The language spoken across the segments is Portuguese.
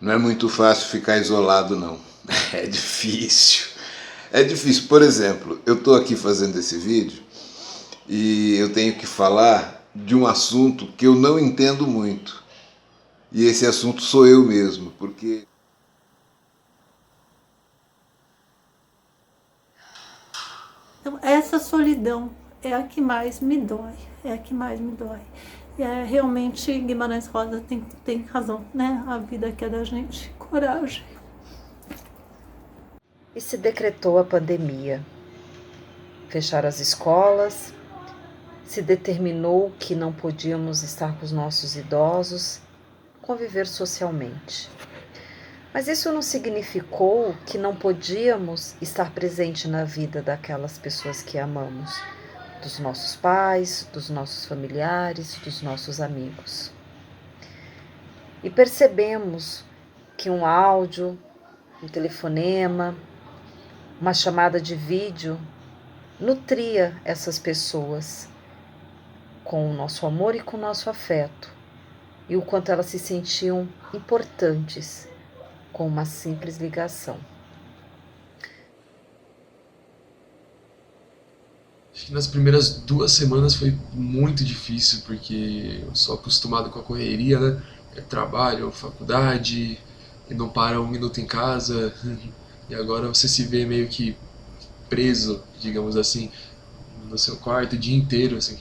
Não é muito fácil ficar isolado, não. É difícil. É difícil. Por exemplo, eu estou aqui fazendo esse vídeo e eu tenho que falar de um assunto que eu não entendo muito. E esse assunto sou eu mesmo, porque... Então, essa solidão é a que mais me dói, é a que mais me dói. Realmente, Guimarães Rosa tem razão, né? A vida que é da gente, coragem. E se decretou a pandemia. Fecharam as escolas, se determinou que não podíamos estar com os nossos idosos, conviver socialmente. Mas isso não significou que não podíamos estar presente na vida daquelas pessoas que amamos, dos nossos pais, dos nossos familiares, dos nossos amigos. E percebemos que um áudio, um telefonema, uma chamada de vídeo nutria essas pessoas com o nosso amor e com o nosso afeto, e o quanto elas se sentiam importantes com uma simples ligação. Acho que nas primeiras 2 semanas foi muito difícil, porque eu sou acostumado com a correria, né? É trabalho, faculdade, e não para um minuto em casa, e agora você se vê meio que preso, digamos assim, no seu quarto o dia inteiro, assim,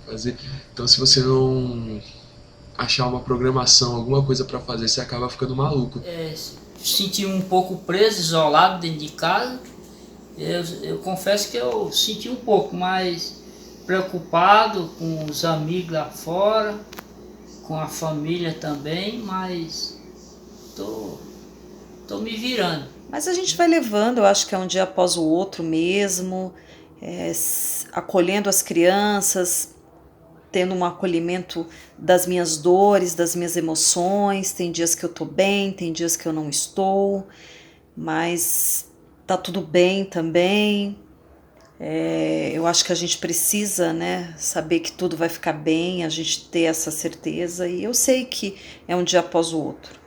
fazer. Então se você não achar uma programação, alguma coisa para fazer, você acaba ficando maluco. Senti um pouco preso, isolado dentro de casa. Eu confesso que eu senti um pouco mais preocupado com os amigos lá fora, com a família também, mas tô me virando. Mas a gente vai levando, eu acho que é um dia após o outro mesmo, acolhendo as crianças, tendo um acolhimento das minhas dores, das minhas emoções. Tem dias que eu tô bem, tem dias que eu não estou, mas tá tudo bem também. Eu acho que a gente precisa, né, saber que tudo vai ficar bem, a gente ter essa certeza, e eu sei que é um dia após o outro.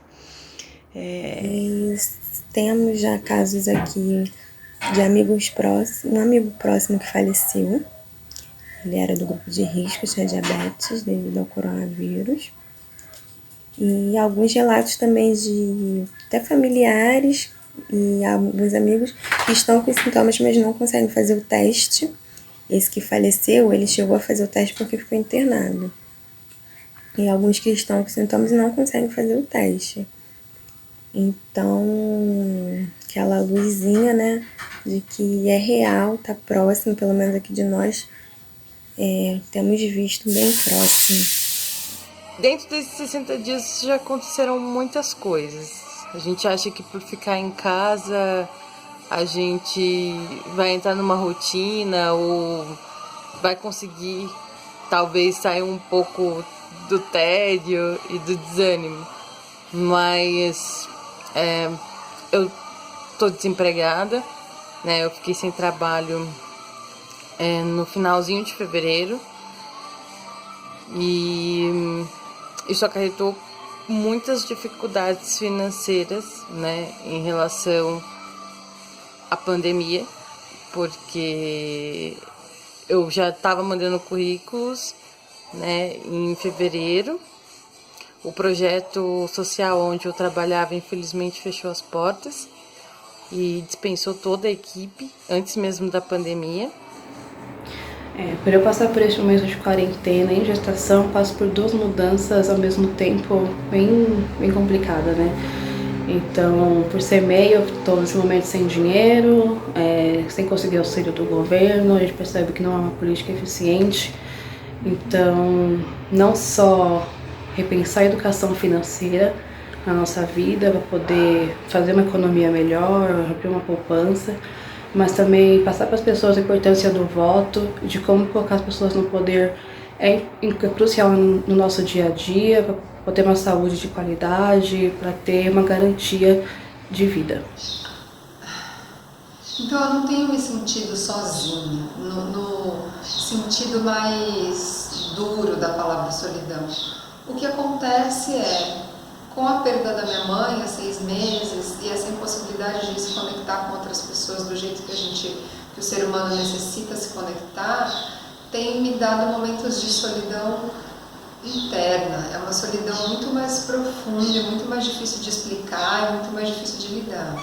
Temos já casos aqui de amigos próximos, um amigo próximo que faleceu. Ele era do grupo de risco, tinha diabetes devido ao coronavírus. E alguns relatos também de até familiares e alguns amigos que estão com sintomas, mas não conseguem fazer o teste. Esse que faleceu, ele chegou a fazer o teste porque ficou internado. E alguns que estão com sintomas e não conseguem fazer o teste. Então, aquela luzinha, né, de que é real, tá próximo, pelo menos aqui de nós, temos visto bem próximo. Dentro desses 60 dias já aconteceram muitas coisas. A gente acha que por ficar em casa a gente vai entrar numa rotina ou vai conseguir talvez sair um pouco do tédio e do desânimo. Mas eu tô desempregada, né? Eu fiquei sem trabalho no finalzinho de fevereiro e isso acarretou muitas dificuldades financeiras, né, em relação à pandemia, porque eu já estava mandando currículos, né, em fevereiro. O projeto social onde eu trabalhava, infelizmente, fechou as portas e dispensou toda a equipe antes mesmo da pandemia. Por eu passar por este momento de quarentena em gestação, passo por 2 mudanças ao mesmo tempo bem complicada, né? Então, por ser MEI, eu estou nesse momento sem dinheiro, sem conseguir auxílio do governo, a gente percebe que não é uma política eficiente. Então, não só repensar a educação financeira na nossa vida para poder fazer uma economia melhor, abrir uma poupança, mas também passar para as pessoas a importância do voto, de como colocar as pessoas no poder é crucial no nosso dia a dia, para ter uma saúde de qualidade, para ter uma garantia de vida. Então eu não tenho me sentido sozinha, no sentido mais duro da palavra solidão. O que acontece é, com a perda da minha mãe há 6 meses e essa impossibilidade de se conectar com outras pessoas do jeito que o ser humano necessita se conectar, tem me dado momentos de solidão interna. É uma solidão muito mais profunda, muito mais difícil de explicar, muito mais difícil de lidar.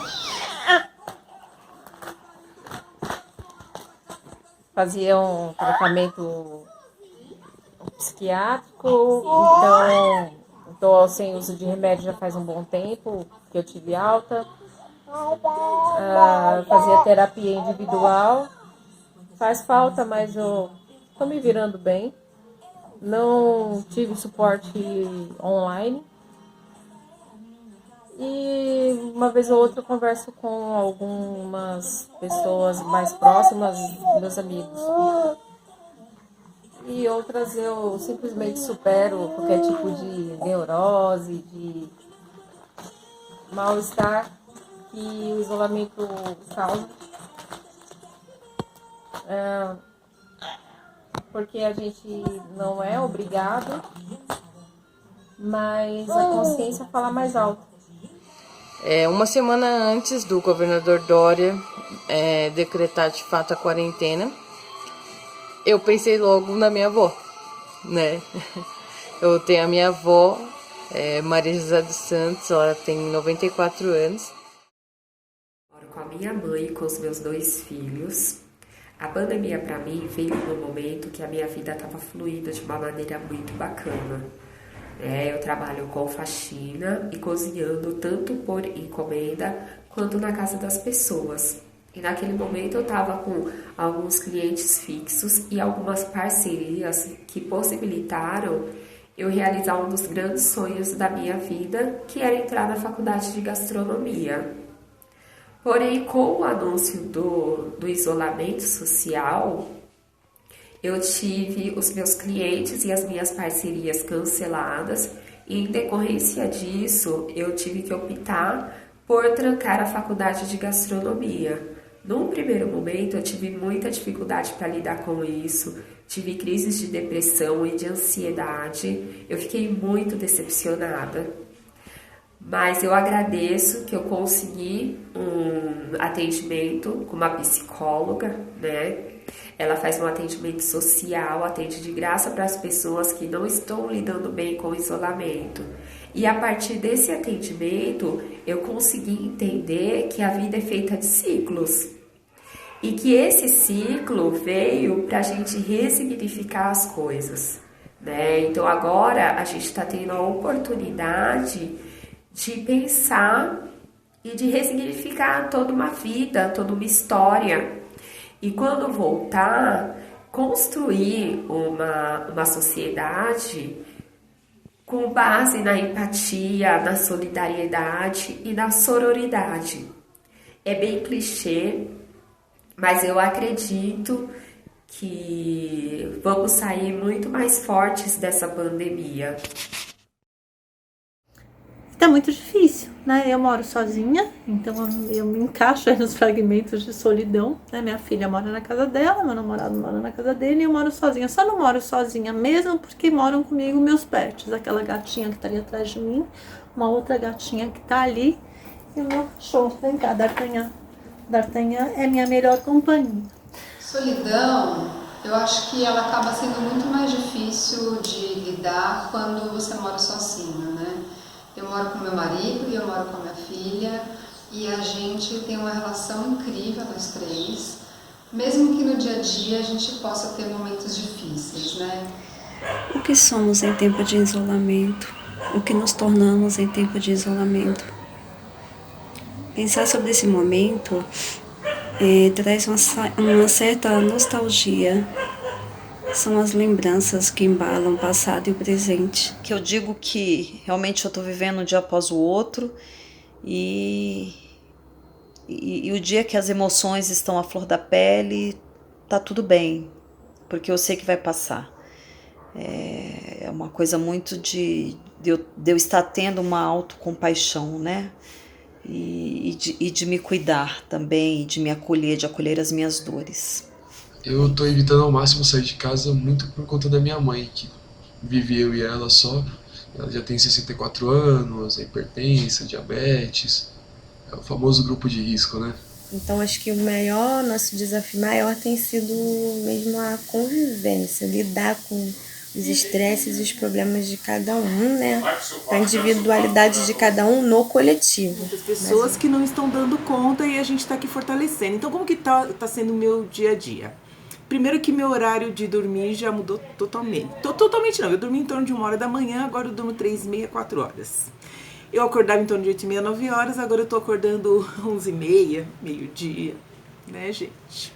Fazia um tratamento psiquiátrico, então estou sem uso de remédio já faz um bom tempo que eu tive alta. Fazia terapia individual, faz falta, mas eu estou me virando bem. Não tive suporte online. E uma vez ou outra eu converso com algumas pessoas mais próximas, meus amigos. E outras eu simplesmente supero qualquer tipo de neurose, de mal-estar que o isolamento causa. Porque a gente não é obrigado, mas a consciência fala mais alto. Uma semana antes do governador Dória decretar de fato a quarentena, eu pensei logo na minha avó, né? Eu tenho a minha avó, Maria José dos Santos, ela tem 94 anos. Moro com a minha mãe e com os meus 2 filhos. A pandemia para mim veio no momento que a minha vida estava fluindo de uma maneira muito bacana. Eu trabalho com faxina e cozinhando tanto por encomenda quanto na casa das pessoas. E naquele momento eu estava com alguns clientes fixos e algumas parcerias que possibilitaram eu realizar um dos grandes sonhos da minha vida, que era entrar na faculdade de gastronomia. Porém, com o anúncio do isolamento social, eu tive os meus clientes e as minhas parcerias canceladas e, em decorrência disso, eu tive que optar por trancar a faculdade de gastronomia. Num primeiro momento, eu tive muita dificuldade para lidar com isso, tive crises de depressão e de ansiedade, eu fiquei muito decepcionada. Mas eu agradeço que eu consegui um atendimento com uma psicóloga, né? Ela faz um atendimento social, atende de graça para as pessoas que não estão lidando bem com o isolamento. E a partir desse atendimento, eu consegui entender que a vida é feita de ciclos. E que esse ciclo veio para a gente ressignificar as coisas, né? Então agora a gente está tendo a oportunidade de pensar e de ressignificar toda uma vida, toda uma história. E quando voltar, construir uma sociedade com base na empatia, na solidariedade e na sororidade. É bem clichê, mas eu acredito que vamos sair muito mais fortes dessa pandemia. Tá muito difícil, né? Eu moro sozinha, então eu me encaixo aí nos fragmentos de solidão, né? Minha filha mora na casa dela, meu namorado mora na casa dele e eu moro sozinha. Só não moro sozinha mesmo porque moram comigo meus pets, aquela gatinha que tá ali atrás de mim, uma outra gatinha que tá ali e o meu cachorro. Vem cá, D'Artagnan. D'Artagnan é minha melhor companhia. Solidão, eu acho que ela acaba sendo muito mais difícil de lidar quando você mora sozinho, né? Eu moro com meu marido e eu moro com a minha filha e a gente tem uma relação incrível, nós 3, mesmo que no dia a dia a gente possa ter momentos difíceis, né? O que somos em tempo de isolamento? O que nos tornamos em tempo de isolamento? Pensar sobre esse momento traz uma certa nostalgia. São as lembranças que embalam o passado e o presente. Que eu digo que realmente eu estou vivendo um dia após o outro e o dia que as emoções estão à flor da pele, tá tudo bem, porque eu sei que vai passar. É uma coisa muito de eu estar tendo uma autocompaixão, né? E de me cuidar também, de me acolher, de acolher as minhas dores. Eu tô evitando ao máximo sair de casa muito por conta da minha mãe, que vive eu e ela só. Ela já tem 64 anos, é hipertensa, diabetes, é o famoso grupo de risco, né? Então acho que nosso desafio maior tem sido mesmo a convivência, lidar com os estresses e os problemas de cada um, né? A individualidade de cada um no coletivo. Muitas pessoas que não estão dando conta e a gente está aqui fortalecendo. Então como que tá sendo o meu dia a dia? Primeiro que meu horário de dormir já mudou totalmente. Totalmente não, eu dormi em torno de 1h da manhã, agora eu durmo 3h30, 4 horas. Eu acordava em torno de 8h30, 9 horas, agora eu tô acordando 11h30, meio-dia, né, gente?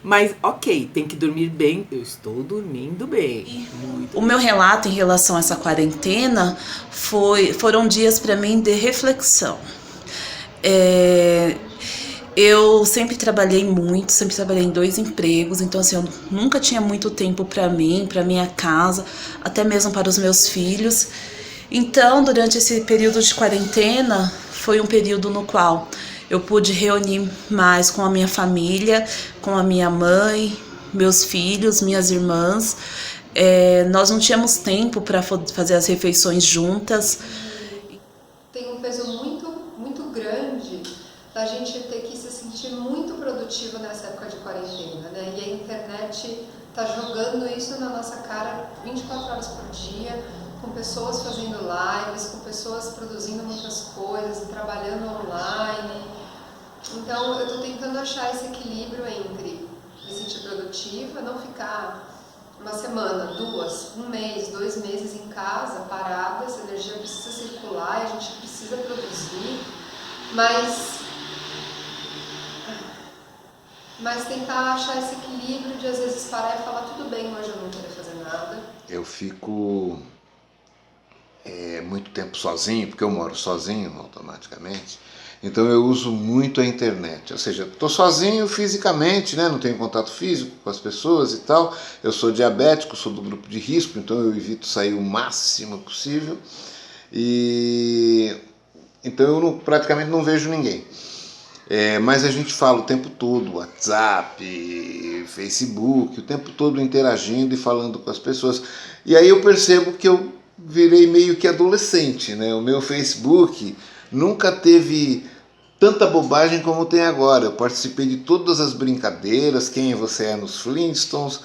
Mas, ok, tem que dormir bem, eu estou dormindo bem. O meu relato em relação a essa quarentena foram dias para mim de reflexão. Eu sempre trabalhei muito, sempre trabalhei em 2 empregos, então assim, eu nunca tinha muito tempo para mim, para minha casa, até mesmo para os meus filhos. Então, durante esse período de quarentena, foi um período no qual eu pude reunir mais com a minha família, com a minha mãe, meus filhos, minhas irmãs. Nós não tínhamos tempo para fazer as refeições juntas. Tem um peso muito, muito grande da gente ter que se sentir muito produtivo nessa época de quarentena, né? E a internet está jogando isso na nossa cara 24 horas por dia, com pessoas fazendo lives, com pessoas produzindo muitas coisas, trabalhando online. Então eu estou tentando achar esse equilíbrio entre me sentir produtiva, não ficar uma semana, 2, 1 mês, 2 meses em casa, parada, essa energia precisa circular, a gente precisa produzir, mas tentar achar esse equilíbrio de às vezes parar e falar, tudo bem, hoje eu não quero fazer nada. Eu fico muito tempo sozinho, porque eu moro sozinho automaticamente, então eu uso muito a internet, ou seja, estou sozinho fisicamente, né? Não tenho contato físico com as pessoas e tal, eu sou diabético, sou do grupo de risco, então eu evito sair o máximo possível, e então eu praticamente não vejo ninguém. Mas a gente fala o tempo todo, WhatsApp, Facebook, o tempo todo interagindo e falando com as pessoas. E aí eu percebo que eu virei meio que adolescente, né? O meu Facebook nunca teve tanta bobagem como tem agora. Eu participei de todas as brincadeiras, quem você é nos Flintstones,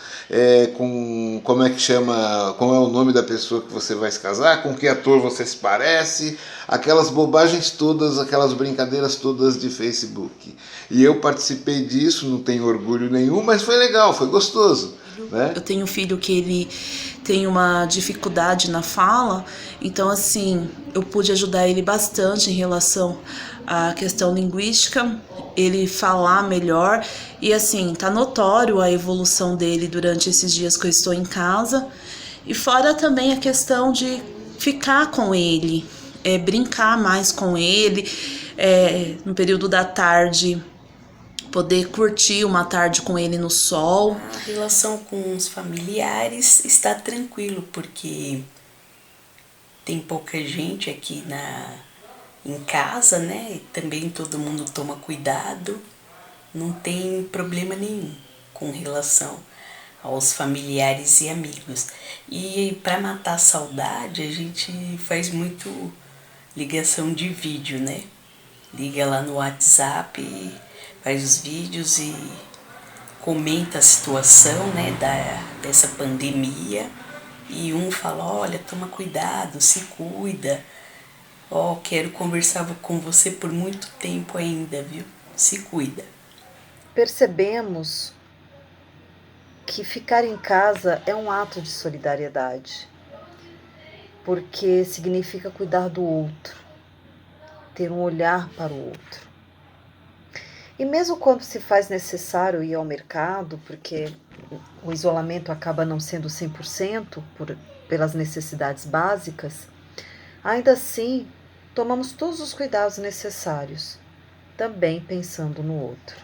como é que chama, qual é o nome da pessoa que você vai se casar, com que ator você se parece, aquelas bobagens todas, aquelas brincadeiras todas de Facebook. E eu participei disso, não tenho orgulho nenhum, mas foi legal, foi gostoso, né? Eu tenho um filho que ele tem uma dificuldade na fala, então assim, eu pude ajudar ele bastante em relação à questão linguística, ele falar melhor, e assim, tá notório a evolução dele durante esses dias que eu estou em casa, e fora também a questão de ficar com ele, brincar mais com ele, no período da tarde, poder curtir uma tarde com ele no sol. A relação com os familiares está tranquilo, porque tem pouca gente aqui em casa, né? E também todo mundo toma cuidado, não tem problema nenhum com relação aos familiares e amigos. E para matar a saudade, a gente faz muito ligação de vídeo, né? Liga lá no WhatsApp, faz os vídeos e comenta a situação, né, dessa pandemia, e um fala, olha, toma cuidado, se cuida, quero conversar com você por muito tempo ainda, viu? Se cuida. Percebemos que ficar em casa é um ato de solidariedade, porque significa cuidar do outro, ter um olhar para o outro. E mesmo quando se faz necessário ir ao mercado, porque o isolamento acaba não sendo 100% pelas necessidades básicas, ainda assim tomamos todos os cuidados necessários, também pensando no outro.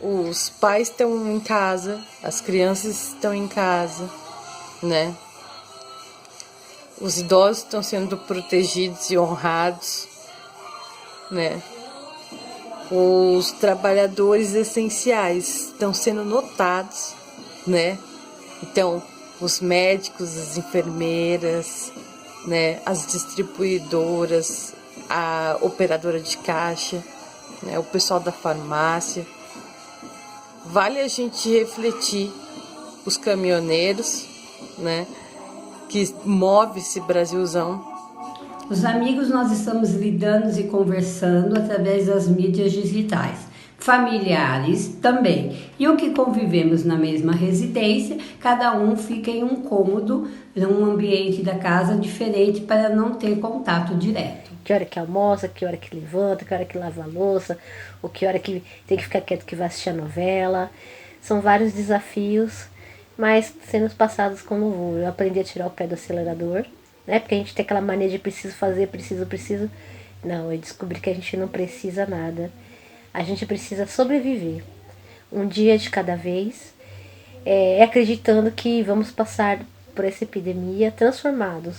Os pais estão em casa, as crianças estão em casa, né? Os idosos estão sendo protegidos e honrados, né? Os trabalhadores essenciais estão sendo notados, né? Então, os médicos, as enfermeiras, né, as distribuidoras, a operadora de caixa, né, o pessoal da farmácia. Vale a gente refletir os caminhoneiros, né, que move esse Brasilzão. Os amigos nós estamos lidando e conversando através das mídias digitais. Familiares também. E o que convivemos na mesma residência, cada um fica em um cômodo, num ambiente da casa diferente para não ter contato direto. Que hora que almoça, que hora que levanta, que hora que lava a louça, ou que hora que tem que ficar quieto que vai assistir a novela. São vários desafios, mas sendo passados com louvor. Eu aprendi a tirar o pé do acelerador, né? Porque a gente tem aquela mania de preciso fazer, preciso. Não, eu descobri que a gente não precisa nada. A gente precisa sobreviver. Um dia de cada vez, acreditando que vamos passar por essa epidemia transformados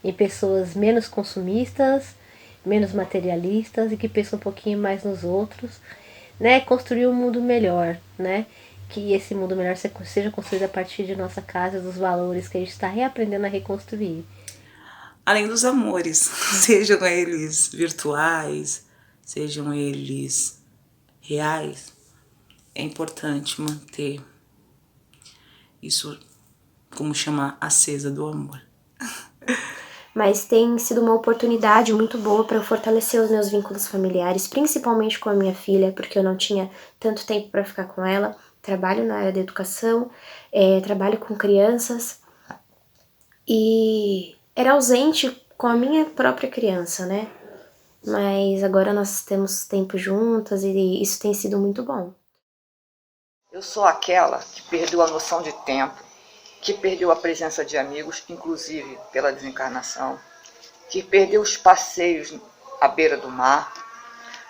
em pessoas menos consumistas, menos materialistas e que pensam um pouquinho mais nos outros, né? Construir um mundo melhor, né? Que esse mundo melhor seja construído a partir de nossa casa, dos valores que a gente está reaprendendo a reconstruir. Além dos amores, sejam eles virtuais, sejam eles reais, é importante manter isso, como chamar, acesa do amor. Mas tem sido uma oportunidade muito boa para eu fortalecer os meus vínculos familiares, principalmente com a minha filha, porque eu não tinha tanto tempo para ficar com ela. Trabalho na área da educação, trabalho com crianças e era ausente com a minha própria criança, né? Mas agora nós temos tempo juntas e isso tem sido muito bom. Eu sou aquela que perdeu a noção de tempo, que perdeu a presença de amigos, inclusive pela desencarnação, que perdeu os passeios à beira do mar,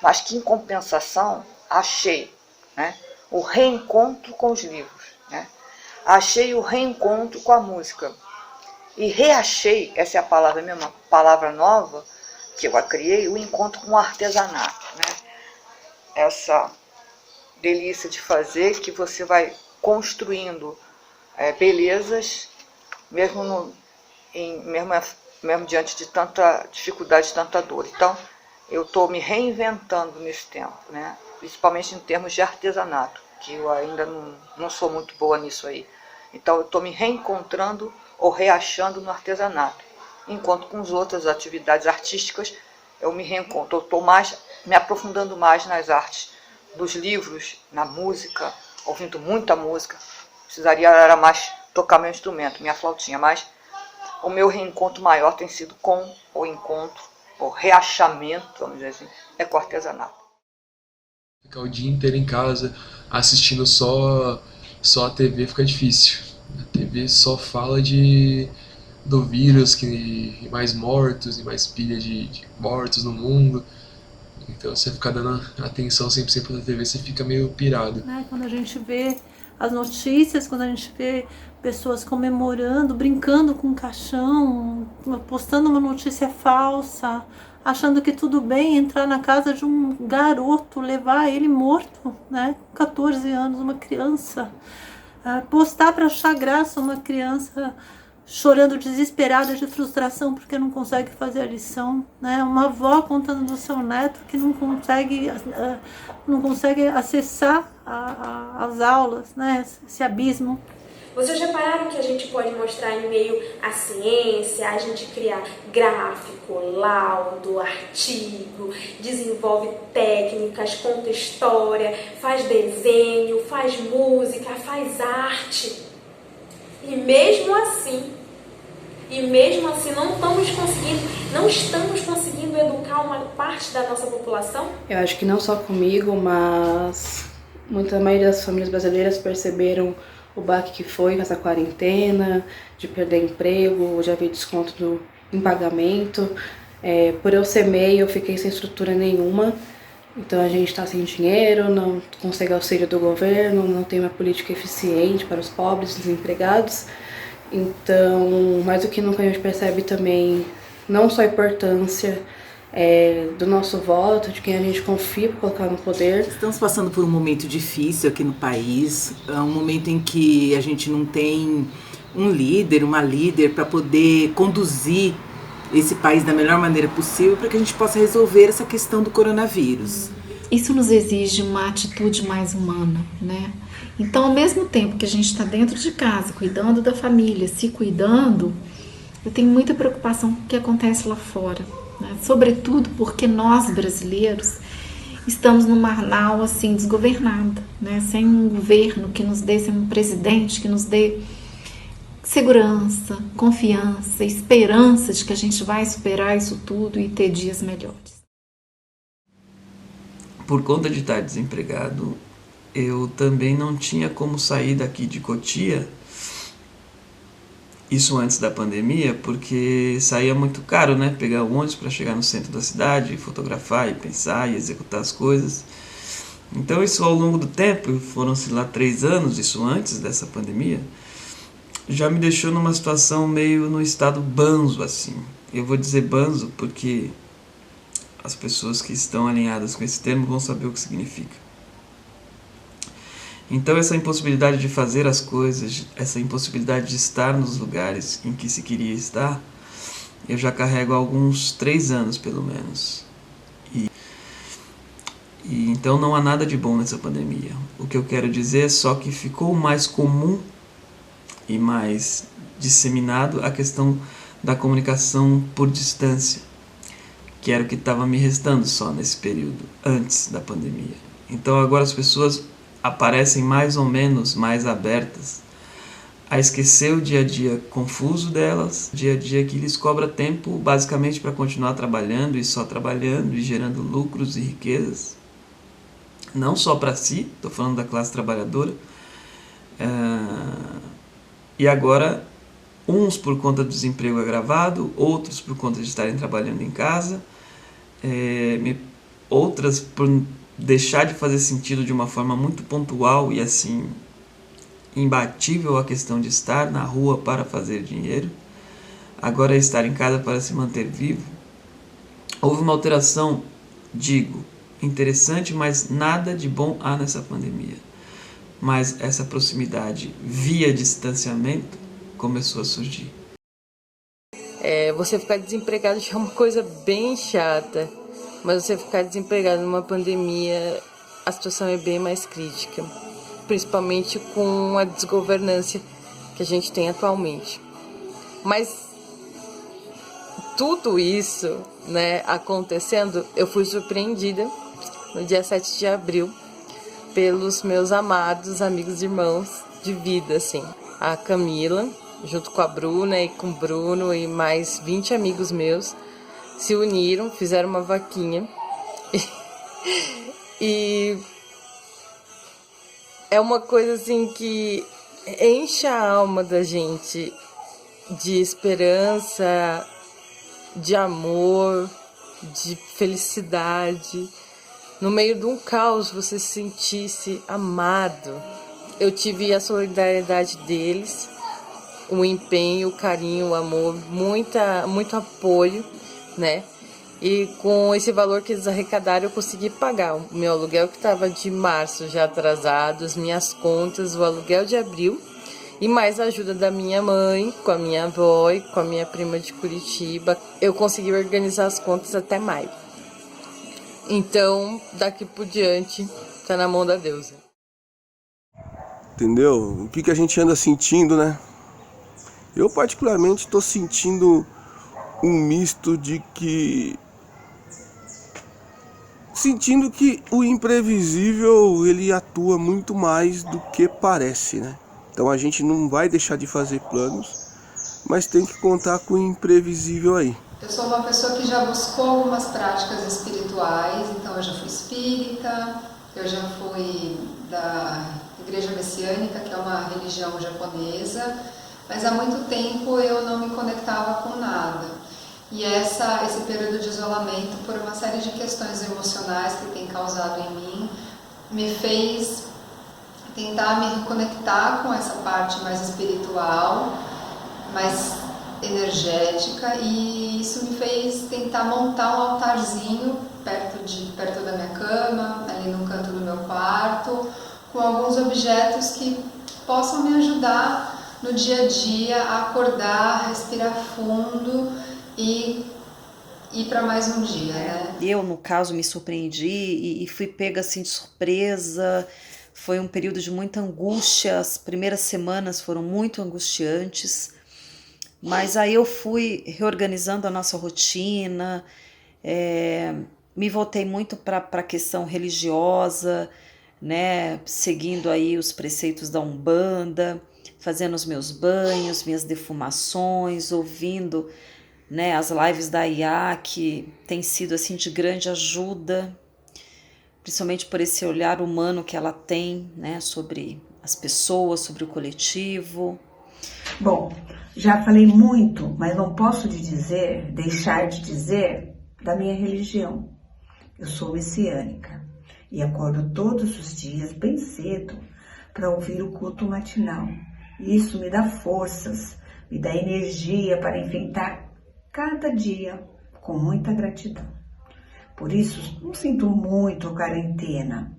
mas que em compensação achei, né, o reencontro com os livros, né? Achei o reencontro com a música e reachei, essa é a palavra mesmo, a palavra nova que eu a criei, o encontro com o artesanato, né? Essa delícia de fazer que você vai construindo belezas, mesmo diante de tanta dificuldade, tanta dor. Então, eu estou me reinventando nesse tempo, né? Principalmente em termos de artesanato, que eu ainda não sou muito boa nisso aí. Então, eu estou me reencontrando ou reachando no artesanato. Enquanto com as outras atividades artísticas, eu me reencontro. Eu estou me aprofundando mais nas artes, dos livros, na música, ouvindo muita música. Precisaria era mais tocar meu instrumento, minha flautinha, mas o meu reencontro maior tem sido com o encontro, o reachamento, vamos dizer assim, com o artesanato. Ficar o dia inteiro em casa assistindo só a TV fica difícil. A TV só fala do vírus, e mais mortos, e mais pilha de mortos no mundo. Então você ficar dando atenção 100% da TV, você fica meio pirado. Quando a gente vê as notícias, quando a gente vê pessoas comemorando, brincando com o caixão, postando uma notícia falsa, achando que tudo bem entrar na casa de um garoto, levar ele morto, né, com 14 anos, uma criança, postar para achar graça uma criança chorando desesperada de frustração porque não consegue fazer a lição, né? Uma avó contando do seu neto que não consegue acessar as aulas, né? Esse abismo. Vocês repararam que a gente pode mostrar em meio à ciência, a gente cria gráfico, laudo, artigo, desenvolve técnicas, conta história, faz desenho, faz música, faz arte. E mesmo assim não estamos conseguindo educar uma parte da nossa população? Eu acho que não só comigo, mas a maioria das famílias brasileiras perceberam o baque que foi com essa quarentena, de perder emprego, já vi desconto em pagamento. Por eu ser MEI, eu fiquei sem estrutura nenhuma, então a gente está sem dinheiro, não consegue auxílio do governo, não tem uma política eficiente para os pobres, desempregados. Então, mais do que nunca a gente percebe também não só a importância do nosso voto, de quem a gente confia para colocar no poder. Estamos passando por um momento difícil aqui no país, um momento em que a gente não tem um líder, uma líder para poder conduzir esse país da melhor maneira possível para que a gente possa resolver essa questão do coronavírus. Isso nos exige uma atitude mais humana, né? Então, ao mesmo tempo que a gente está dentro de casa, cuidando da família, se cuidando, eu tenho muita preocupação com o que acontece lá fora, né? Sobretudo porque nós, brasileiros, estamos numa Manaus assim, desgovernada, né? Sem um governo que nos dê, sem um presidente que nos dê segurança, confiança, esperança de que a gente vai superar isso tudo e ter dias melhores. Por conta de estar desempregado, eu também não tinha como sair daqui de Cotia, isso antes da pandemia, porque saía muito caro, né? Pegar o ônibus para chegar no centro da cidade, fotografar e pensar e executar as coisas. Então isso ao longo do tempo, foram-se lá 3 anos, isso antes dessa pandemia, já me deixou numa situação meio no estado banzo, assim. Eu vou dizer banzo porque as pessoas que estão alinhadas com esse termo vão saber o que significa. Então essa impossibilidade de fazer as coisas, essa impossibilidade de estar nos lugares em que se queria estar, eu já carrego há alguns 3 anos pelo menos. E então não há nada de bom nessa pandemia. O que eu quero dizer é só que ficou mais comum e mais disseminado a questão da comunicação por distância, que era o que estava me restando só nesse período, antes da pandemia. Então agora as pessoas aparecem mais ou menos mais abertas a esquecer o dia a dia confuso delas, dia a dia que lhes cobra tempo basicamente para continuar trabalhando e só trabalhando e gerando lucros e riquezas, não só para si, estou falando da classe trabalhadora, e agora uns por conta do desemprego agravado, outros por conta de estarem trabalhando em casa, outras por deixar de fazer sentido de uma forma muito pontual e assim imbatível a questão de estar na rua para fazer dinheiro, agora é estar em casa para se manter vivo. Houve uma alteração, digo, interessante, mas nada de bom há nessa pandemia. Mas essa proximidade via distanciamento começou a surgir. Você ficar desempregado já é uma coisa bem chata, mas você ficar desempregado numa pandemia, a situação é bem mais crítica, principalmente com a desgovernança que a gente tem atualmente. Mas tudo isso, né, acontecendo, eu fui surpreendida no dia 7 de abril pelos meus amados amigos e irmãos de vida, assim. A Camila, junto com a Bruna e com o Bruno e mais 20 amigos meus, se uniram, fizeram uma vaquinha e é uma coisa assim que enche a alma da gente de esperança, de amor, de felicidade. No meio de um caos você se sentisse amado. Eu tive a solidariedade deles, o empenho, o carinho, o amor, muito apoio, né? E com esse valor que eles arrecadaram, eu consegui pagar o meu aluguel, que estava de março já atrasado, as minhas contas, o aluguel de abril, e mais a ajuda da minha mãe, com a minha avó e com a minha prima de Curitiba. Eu consegui organizar as contas até maio. Então, daqui por diante, tá na mão da deusa. Entendeu? O que a gente anda sentindo, né? Eu particularmente estou sentindo um misto de que... Sentindo que o imprevisível, ele atua muito mais do que parece, né? Então a gente não vai deixar de fazer planos, mas tem que contar com o imprevisível aí. Eu sou uma pessoa que já buscou algumas práticas espirituais, então eu já fui espírita, eu já fui da Igreja Messiânica, que é uma religião japonesa, mas há muito tempo eu não me conectava com nada. E esse período de isolamento, por uma série de questões emocionais que tem causado em mim, me fez tentar me reconectar com essa parte mais espiritual, mais energética, e isso me fez tentar montar um altarzinho perto da minha cama, ali no canto do meu quarto, com alguns objetos que possam me ajudar no dia a dia a acordar, respirar fundo e ir para mais um dia, né? Eu, no caso, me surpreendi e fui pega assim de surpresa. Foi um período de muita angústia. As primeiras semanas foram muito angustiantes, mas aí eu fui reorganizando a nossa rotina, me voltei muito para a questão religiosa, né? Seguindo aí os preceitos da Umbanda, fazendo os meus banhos, minhas defumações, ouvindo, né, as lives da IA, que tem sido assim de grande ajuda, principalmente por esse olhar humano que ela tem, né, sobre as pessoas, sobre o coletivo. Bom, já falei muito, mas não posso deixar de dizer da minha religião. Eu sou messiânica e acordo todos os dias bem cedo para ouvir o culto matinal. E isso me dá forças, me dá energia para enfrentar cada dia com muita gratidão. Por isso, não sinto muito a quarentena,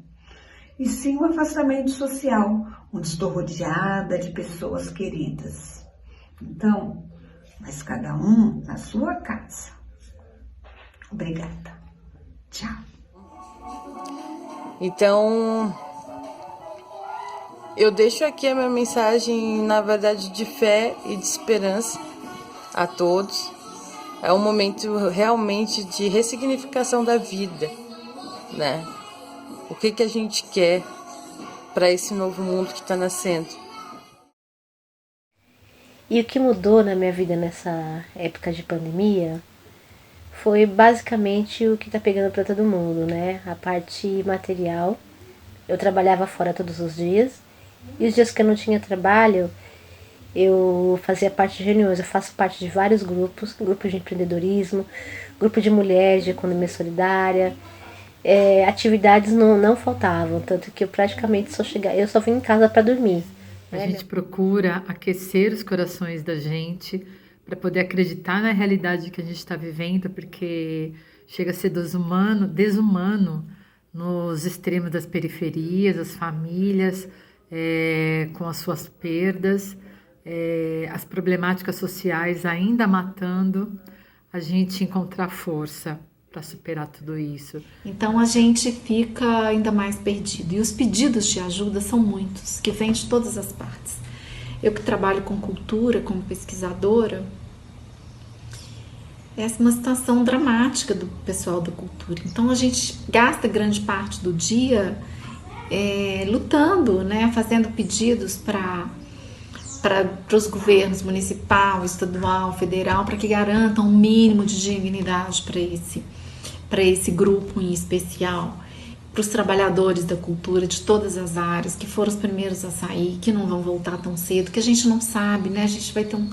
e sim um afastamento social, onde estou rodeada de pessoas queridas. Então, mas cada um na sua casa. Obrigada. Tchau. Então, eu deixo aqui a minha mensagem, na verdade, de fé e de esperança a todos. É um momento realmente de ressignificação da vida, né? O que a gente quer para esse novo mundo que está nascendo. E o que mudou na minha vida nessa época de pandemia foi basicamente o que está pegando para todo mundo, né? A parte material. Eu trabalhava fora todos os dias, e os dias que eu não tinha trabalho, eu fazia parte de reuniões. Eu faço parte de vários grupos, grupo de empreendedorismo, grupo de mulheres, de economia solidária. Atividades não faltavam, tanto que eu praticamente eu só vim em casa para dormir. A gente procura aquecer os corações da gente para poder acreditar na realidade que a gente está vivendo, porque chega a ser desumano nos extremos das periferias, as famílias com as suas perdas, as problemáticas sociais ainda matando a gente encontrar força para superar tudo isso. Então a gente fica ainda mais perdido. E os pedidos de ajuda são muitos, que vêm de todas as partes. Eu que trabalho com cultura, como pesquisadora, é uma situação dramática do pessoal da cultura. Então a gente gasta grande parte do dia lutando, né, fazendo pedidos para os governos municipal, estadual, federal, para que garantam um mínimo de dignidade para esse grupo em especial, para os trabalhadores da cultura de todas as áreas, que foram os primeiros a sair, que não vão voltar tão cedo, que a gente não sabe, né? A gente vai ter um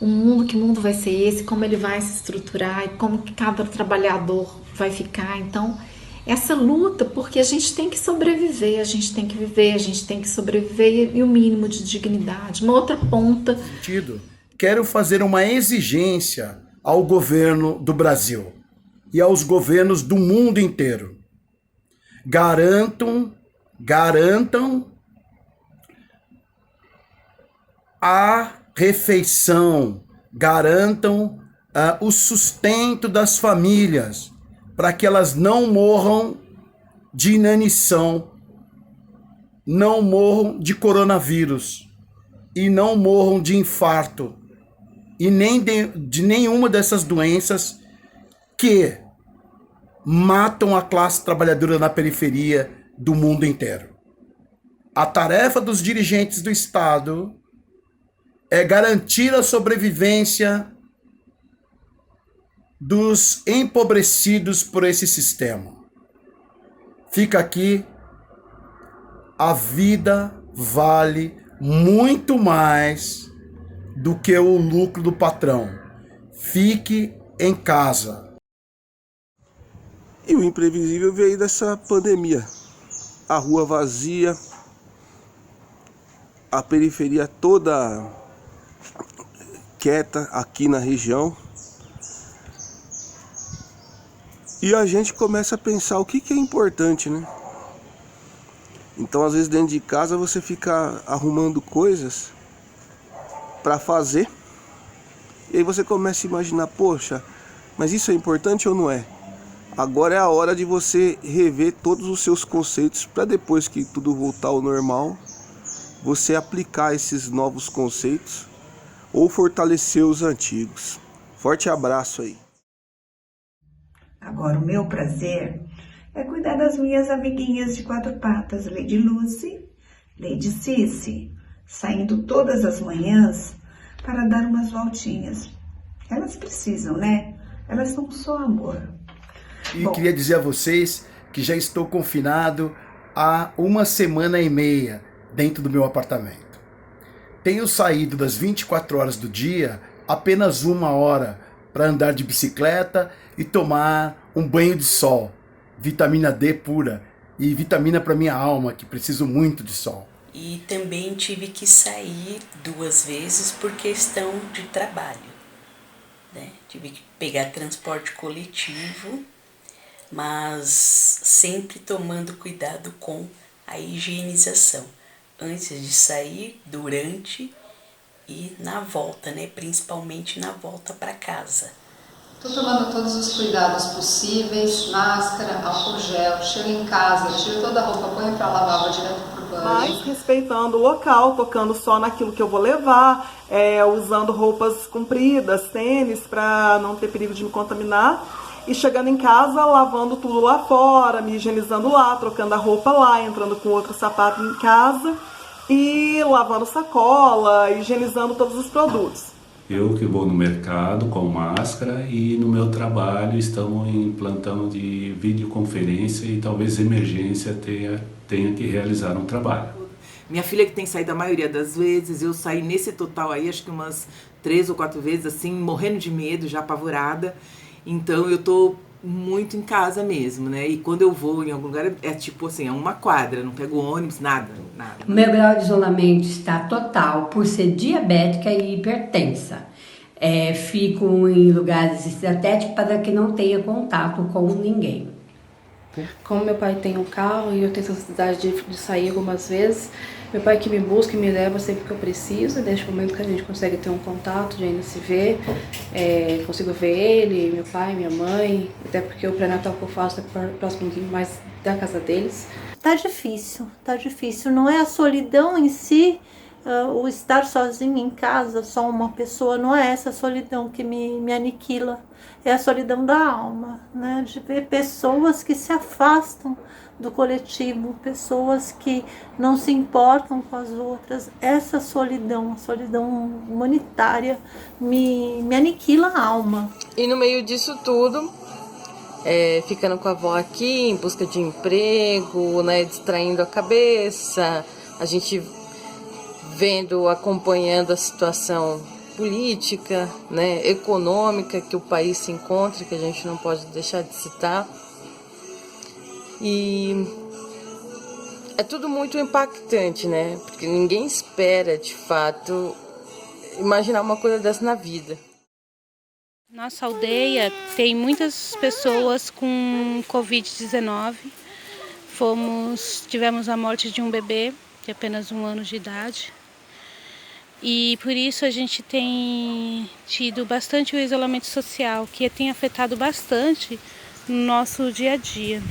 mundo, que mundo vai ser esse, como ele vai se estruturar e como que cada trabalhador vai ficar. Então, essa luta, porque a gente tem que sobreviver, a gente tem que viver, a gente tem que sobreviver e o mínimo de dignidade. Uma outra ponta. Quero fazer uma exigência ao governo do Brasil e aos governos do mundo inteiro. Garantam a refeição, garantam o sustento das famílias, para que elas não morram de inanição, não morram de coronavírus e não morram de infarto e nem de nenhuma dessas doenças que matam a classe trabalhadora na periferia do mundo inteiro. A tarefa dos dirigentes do Estado é garantir a sobrevivência dos empobrecidos por esse sistema. Fica aqui, a vida vale muito mais do que o lucro do patrão. Fique em casa. E o imprevisível veio dessa pandemia. A rua vazia, a periferia toda quieta aqui na região. E a gente começa a pensar o que é importante, né? Então, às vezes, dentro de casa, você fica arrumando coisas para fazer E aí você começa a imaginar, poxa, mas isso é importante ou não é? Agora é a hora de você rever todos os seus conceitos para depois que tudo voltar ao normal, você aplicar esses novos conceitos ou fortalecer os antigos. Forte abraço aí. Agora, o meu prazer é cuidar das minhas amiguinhas de 4 patas, Lady Lucy, Lady Cici, saindo todas as manhãs para dar umas voltinhas. Elas precisam, né? Elas são só amor. E queria dizer a vocês que já estou confinado há 1 semana e meia dentro do meu apartamento. Tenho saído das 24 horas do dia apenas 1 hora para andar de bicicleta e tomar um banho de sol. Vitamina D pura e vitamina para minha alma, que preciso muito de sol. E também tive que sair 2 vezes por questão de trabalho, né? Tive que pegar transporte coletivo, mas sempre tomando cuidado com a higienização, antes de sair, durante e na volta, né? Principalmente na volta para casa. Estou tomando todos os cuidados possíveis, máscara, álcool gel, chego em casa, tiro toda a roupa, ponho para lavar, vou direto pro banho. Mas respeitando o local, tocando só naquilo que eu vou levar, usando roupas compridas, tênis, para não ter perigo de me contaminar. E chegando em casa, lavando tudo lá fora, me higienizando lá, trocando a roupa lá, entrando com outro sapato em casa e lavando sacola, higienizando todos os produtos. Eu que vou no mercado com máscara e no meu trabalho estamos em plantão de videoconferência e talvez emergência tenha que realizar um trabalho. Minha filha que tem saído a maioria das vezes, eu saí nesse total aí acho que umas 3 ou 4 vezes assim, morrendo de medo, já apavorada. Então eu tô muito em casa mesmo, né? E quando eu vou em algum lugar é tipo assim, é 1 quadra, não pego ônibus, nada. O meu grau de isolamento está total por ser diabética e hipertensa. Fico em lugares estratégicos para que não tenha contato com ninguém. Como meu pai tem um carro e eu tenho necessidade de sair algumas vezes, meu pai que me busca e me leva sempre que eu preciso, desde o momento que a gente consegue ter um contato, de ainda se ver, consigo ver ele, meu pai, minha mãe, até porque o pré-natal que eu faço é próximo mais da casa deles. Tá difícil. Não é a solidão em si, o estar sozinho em casa, só uma pessoa, não é essa solidão que me aniquila. É a solidão da alma, né? De ver pessoas que se afastam do coletivo, pessoas que não se importam com as outras. Essa solidão, a solidão humanitária, me aniquila a alma. E no meio disso tudo, ficando com a avó aqui, em busca de emprego, né, distraindo a cabeça, a gente acompanhando a situação política, né, econômica que o país se encontra, que a gente não pode deixar de citar. E é tudo muito impactante, né? Porque ninguém espera, de fato, imaginar uma coisa dessa na vida. Nossa aldeia tem muitas pessoas com Covid-19. Tivemos a morte de um bebê de apenas 1 ano de idade. E por isso a gente tem tido bastante o isolamento social, que tem afetado bastante no nosso dia a dia.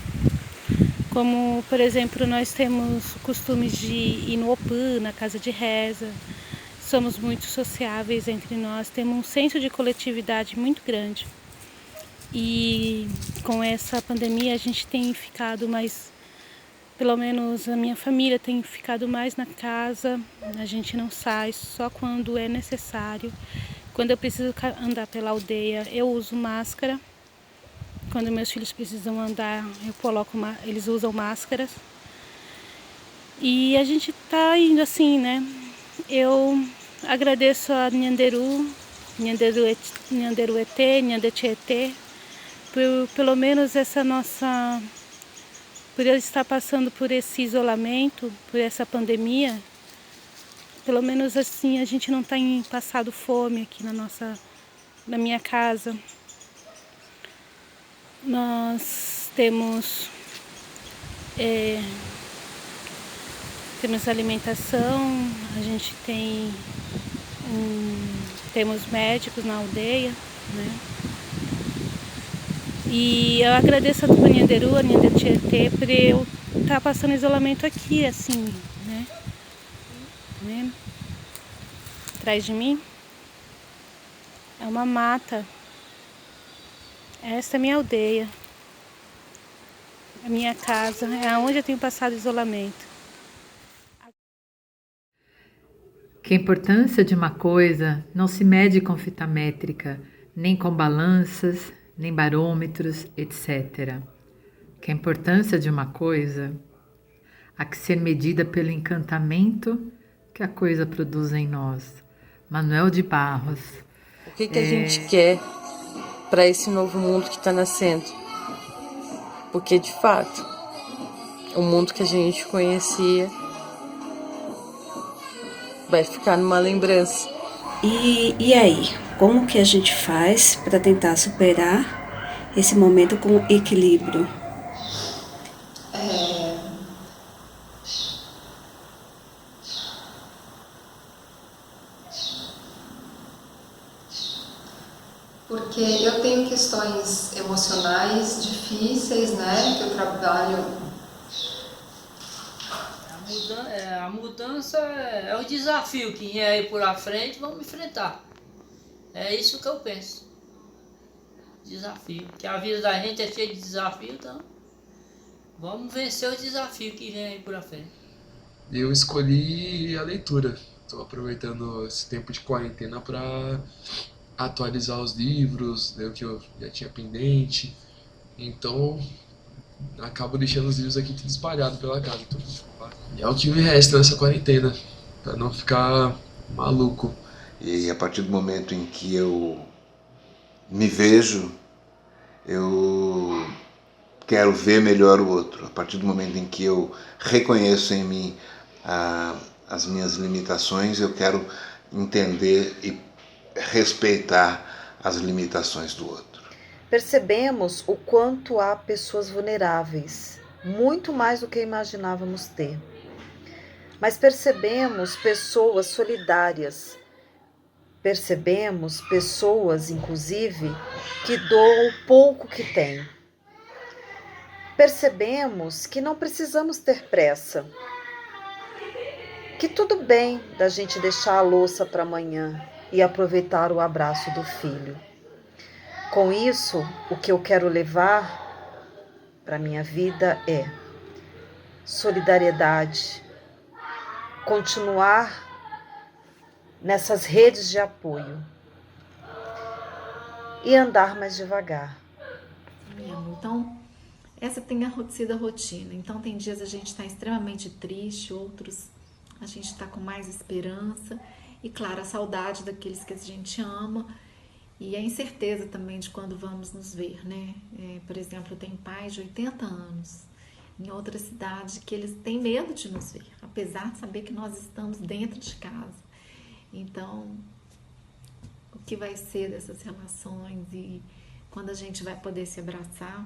Como, por exemplo, nós temos o costume de ir no Opã, na casa de reza. Somos muito sociáveis entre nós, temos um senso de coletividade muito grande. E com essa pandemia a gente tem ficado mais, pelo menos a minha família tem ficado mais na casa, a gente não sai só quando é necessário. Quando eu preciso andar pela aldeia, eu uso máscara. Quando meus filhos precisam andar, eles usam máscaras. E a gente está indo assim, né? Eu agradeço a Nhanderu Etê, Nhandetietê, por pelo menos por eu estar passando por esse isolamento, por essa pandemia. Pelo menos assim a gente não tem passado fome aqui na minha casa. Nós temos alimentação, a gente tem temos médicos na aldeia, né? E eu agradeço a Nhanderu, a Nhanderu Tietê, por eu estar passando isolamento aqui, assim, né? Tá vendo? Atrás de mim é uma mata. Essa é a minha aldeia. A minha casa, é onde eu tenho passado isolamento. Que a importância de uma coisa não se mede com fita métrica, nem com balanças, nem barômetros, etc. Que a importância de uma coisa há que ser medida pelo encantamento que a coisa produz em nós. Manuel de Barros. O que a gente quer para esse novo mundo que está nascendo? Porque, de fato, o mundo que a gente conhecia vai ficar numa lembrança. E aí, como que a gente faz para tentar superar esse momento com equilíbrio? Porque eu tenho questões emocionais difíceis, né, que eu trabalho. A mudança é o desafio que é aí por à frente, vamos enfrentar. É isso que eu penso. Desafio. Que a vida da gente é cheia de desafio, então vamos vencer o desafio que vem aí por à frente. Eu escolhi a leitura. Estou aproveitando esse tempo de quarentena para atualizar os livros, né, o que eu já tinha pendente. Então acabo deixando os livros aqui tudo espalhado pela casa. E é o que me resta nessa quarentena, para não ficar maluco. E a partir do momento em que eu me vejo, eu quero ver melhor o outro. A partir do momento em que eu reconheço em mim as minhas limitações, eu quero entender e respeitar as limitações do outro. Percebemos o quanto há pessoas vulneráveis, muito mais do que imaginávamos ter. Mas percebemos pessoas solidárias, percebemos pessoas, inclusive, que doam o pouco que têm. Percebemos que não precisamos ter pressa, que tudo bem da gente deixar a louça para amanhã e aproveitar o abraço do filho. Com isso, o que eu quero levar para a minha vida é solidariedade, continuar nessas redes de apoio e andar mais devagar. Então, essa tem sido a rotina. Então, tem dias a gente está extremamente triste, outros a gente está com mais esperança e, claro, a saudade daqueles que a gente ama. E a incerteza também de quando vamos nos ver, né? Por exemplo, eu tenho pais de 80 anos em outra cidade que eles têm medo de nos ver, apesar de saber que nós estamos dentro de casa. Então, o que vai ser dessas relações e quando a gente vai poder se abraçar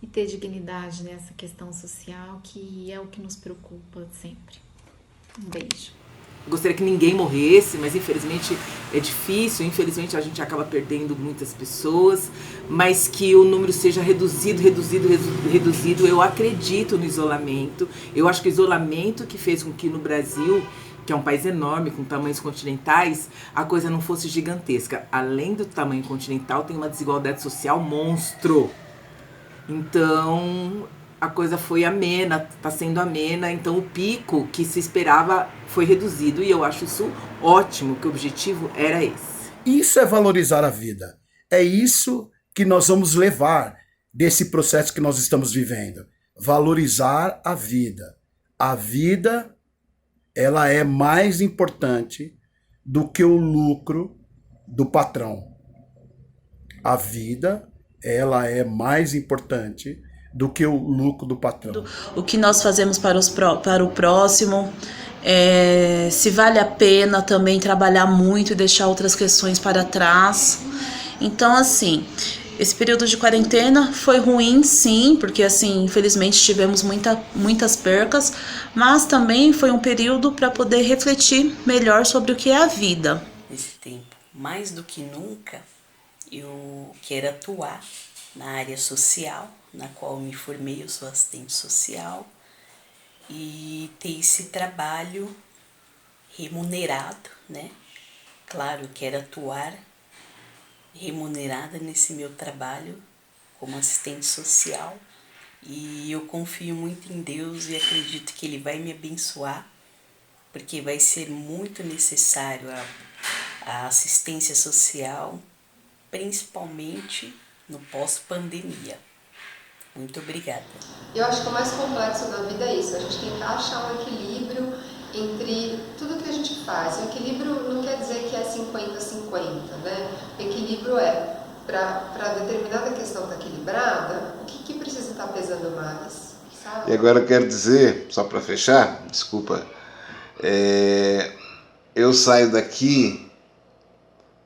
e ter dignidade nessa questão social, que é o que nos preocupa sempre. Um beijo. Gostaria que ninguém morresse, mas infelizmente é difícil, infelizmente a gente acaba perdendo muitas pessoas, mas que o número seja reduzido. Eu acredito no isolamento. Eu acho que o isolamento que fez com que no Brasil, que é um país enorme, com tamanhos continentais, a coisa não fosse gigantesca. Além do tamanho continental, tem uma desigualdade social monstro. Então, a coisa foi amena, está sendo amena, então o pico que se esperava foi reduzido e eu acho isso ótimo, que o objetivo era esse. Isso é valorizar a vida. É isso que nós vamos levar desse processo que nós estamos vivendo. Valorizar a vida. A vida, ela é mais importante do que o lucro do patrão. A vida, ela é mais importante do que o lucro do patrão. O que nós fazemos para o próximo, se vale a pena também trabalhar muito e deixar outras questões para trás. Então, assim, esse período de quarentena foi ruim, sim, porque, assim, infelizmente tivemos muitas percas, mas também foi um período para poder refletir melhor sobre o que é a vida. Esse tempo mais do que nunca, eu quero atuar na área social, na qual me formei, eu sou assistente social, e ter esse trabalho remunerado, né? Claro, eu quero atuar remunerada nesse meu trabalho como assistente social, e eu confio muito em Deus e acredito que Ele vai me abençoar, porque vai ser muito necessário a assistência social, principalmente no pós-pandemia. Muito obrigada. Eu acho que o mais complexo da vida é isso, a gente tem que achar um equilíbrio entre tudo que a gente faz. O equilíbrio não quer dizer que é 50-50, né? O equilíbrio é, para determinada questão estar equilibrada, o que precisa estar pesando mais, sabe? E agora eu quero dizer, só para fechar, desculpa, eu saio daqui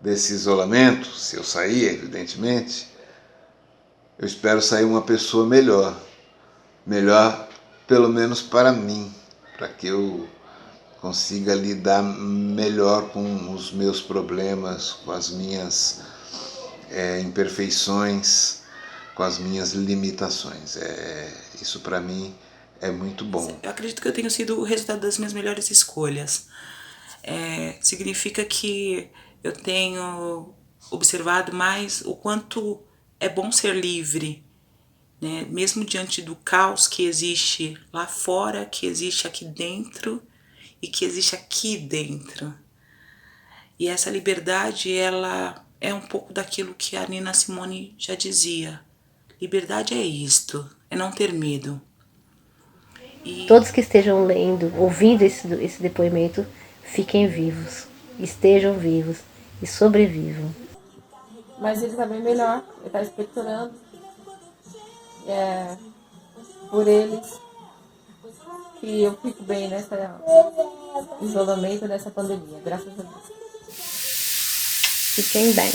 desse isolamento, se eu sair, evidentemente, eu espero sair uma pessoa melhor pelo menos para mim, para que eu consiga lidar melhor com os meus problemas, com as minhas imperfeições, com as minhas limitações. Isso para mim é muito bom. Eu acredito que eu tenho sido o resultado das minhas melhores escolhas. Significa que eu tenho observado mais o quanto é bom ser livre, né? Mesmo diante do caos que existe lá fora, que existe aqui dentro e que existe aqui dentro. E essa liberdade, ela é um pouco daquilo que a Nina Simone já dizia. Liberdade é isto, é não ter medo. Todos que estejam lendo, ouvindo esse depoimento, fiquem vivos, estejam vivos e sobrevivam. Mas ele está bem melhor, ele está expectorando. Por eles que eu fico bem nesse isolamento, nessa pandemia, graças a Deus. Fiquem bem.